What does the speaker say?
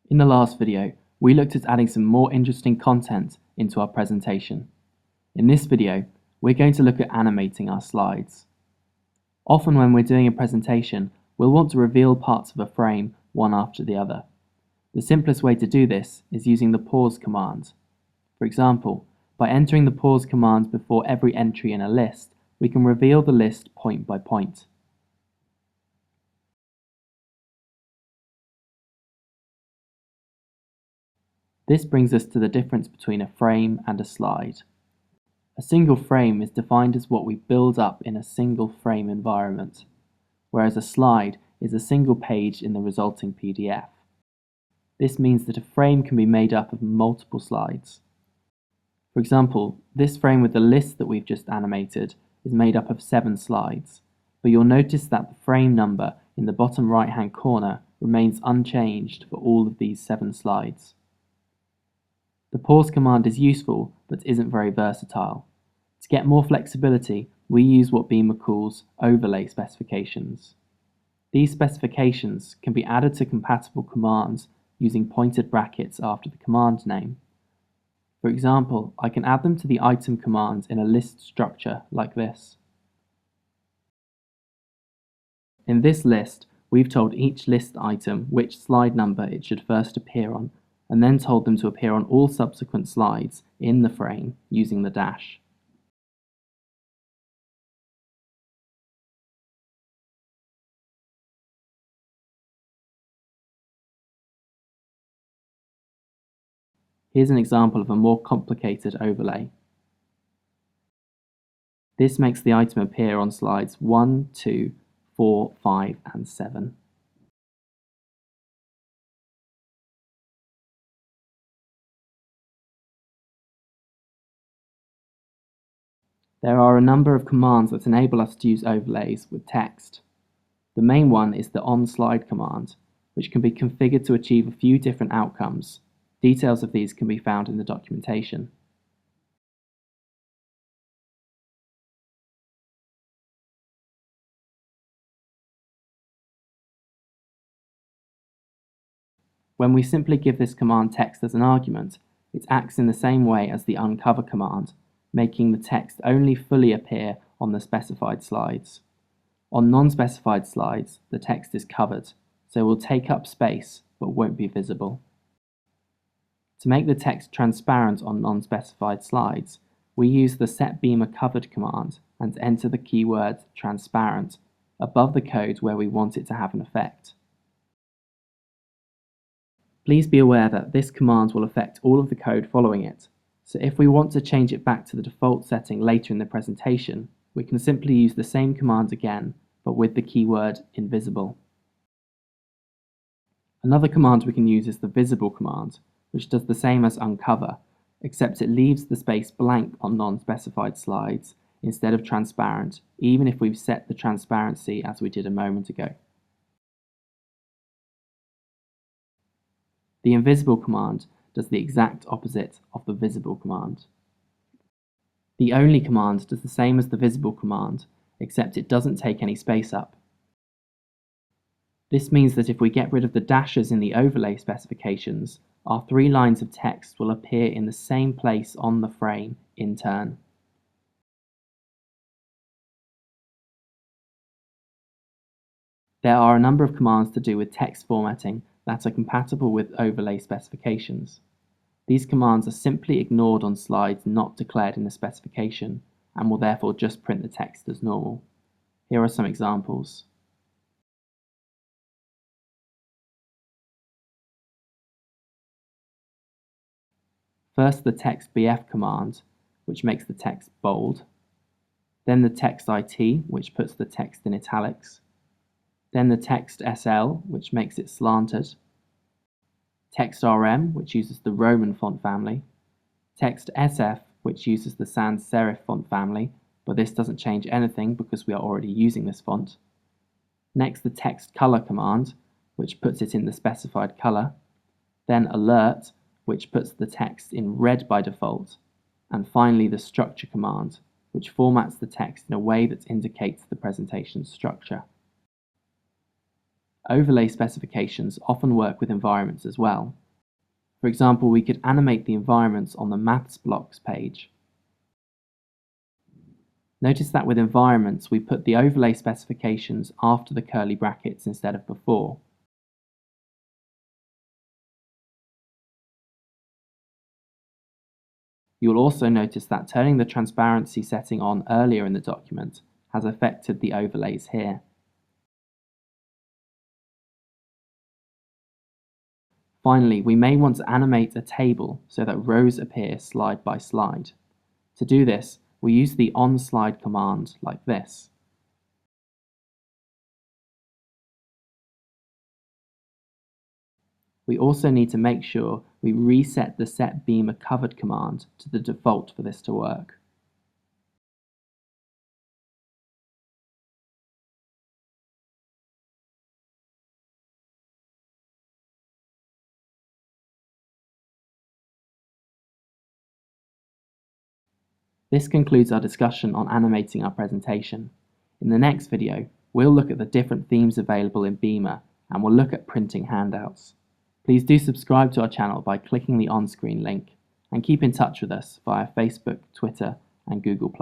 In the last video, we looked at adding some more interesting content into our presentation. In this video, we're going to look at animating our slides. Often when we're doing a presentation, we'll want to reveal parts of a frame one after the other. The simplest way to do this is using the pause command. For example, by entering the pause command before every entry in a list, we can reveal the list point by point. This brings us to the difference between a frame and a slide. A single frame is defined as what we build up in a single frame environment, whereas a slide is a single page in the resulting PDF. This means that a frame can be made up of multiple slides. For example, this frame with the list that we've just animated is made up of 7 slides, but you'll notice that the frame number in the bottom right-hand corner remains unchanged for all of these 7 slides. The pause command is useful, but isn't very versatile. To get more flexibility, we use what Beamer calls overlay specifications. These specifications can be added to compatible commands using pointed brackets after the command name. For example, I can add them to the item command in a list structure like this. In this list, we've told each list item which slide number it should first appear on, and then told them to appear on all subsequent slides in the frame using the dash. Here's an example of a more complicated overlay. This makes the item appear on slides 1, 2, 4, 5, and 7. There are a number of commands that enable us to use overlays with text. The main one is the onSlide command, which can be configured to achieve a few different outcomes. Details of these can be found in the documentation. When we simply give this command text as an argument, it acts in the same way as the uncover command, making the text only fully appear on the specified slides. On non-specified slides, the text is covered, so it will take up space but won't be visible. To make the text transparent on non-specified slides, we use the setBeamerCovered command and enter the keyword transparent above the code where we want it to have an effect. Please be aware that this command will affect all of the code following it, so if we want to change it back to the default setting later in the presentation, we can simply use the same command again, but with the keyword invisible. Another command we can use is the visible command, which does the same as uncover, except it leaves the space blank on non-specified slides instead of transparent, even if we've set the transparency as we did a moment ago. The invisible command does the exact opposite of the visible command. The only command does the same as the visible command, except it doesn't take any space up. This means that if we get rid of the dashes in the overlay specifications, our 3 lines of text will appear in the same place on the frame in turn. There are a number of commands to do with text formatting that are compatible with overlay specifications. These commands are simply ignored on slides not declared in the specification and will therefore just print the text as normal. Here are some examples. First, the textBF command, which makes the text bold. Then the textIT, which puts the text in italics. Then the textSL, which makes it slanted. TextRM, which uses the Roman font family. TextSF, which uses the sans serif font family, but this doesn't change anything because we are already using this font. Next, the textColor command, which puts it in the specified color. Then alert, which puts the text in red by default. And finally, the structure command, which formats the text in a way that indicates the presentation structure. Overlay specifications often work with environments as well. For example, we could animate the environments on the Maths blocks page. Notice that with environments, we put the overlay specifications after the curly brackets instead of before. You will also notice that turning the transparency setting on earlier in the document has affected the overlays here. Finally, we may want to animate a table so that rows appear slide by slide. To do this, we use the onSlide command like this. We also need to make sure we reset the Set Beamer Covered command to the default for this to work. This concludes our discussion on animating our presentation. In the next video, we'll look at the different themes available in Beamer and we'll look at printing handouts. Please do subscribe to our channel by clicking the on-screen link and keep in touch with us via Facebook, Twitter and Google+.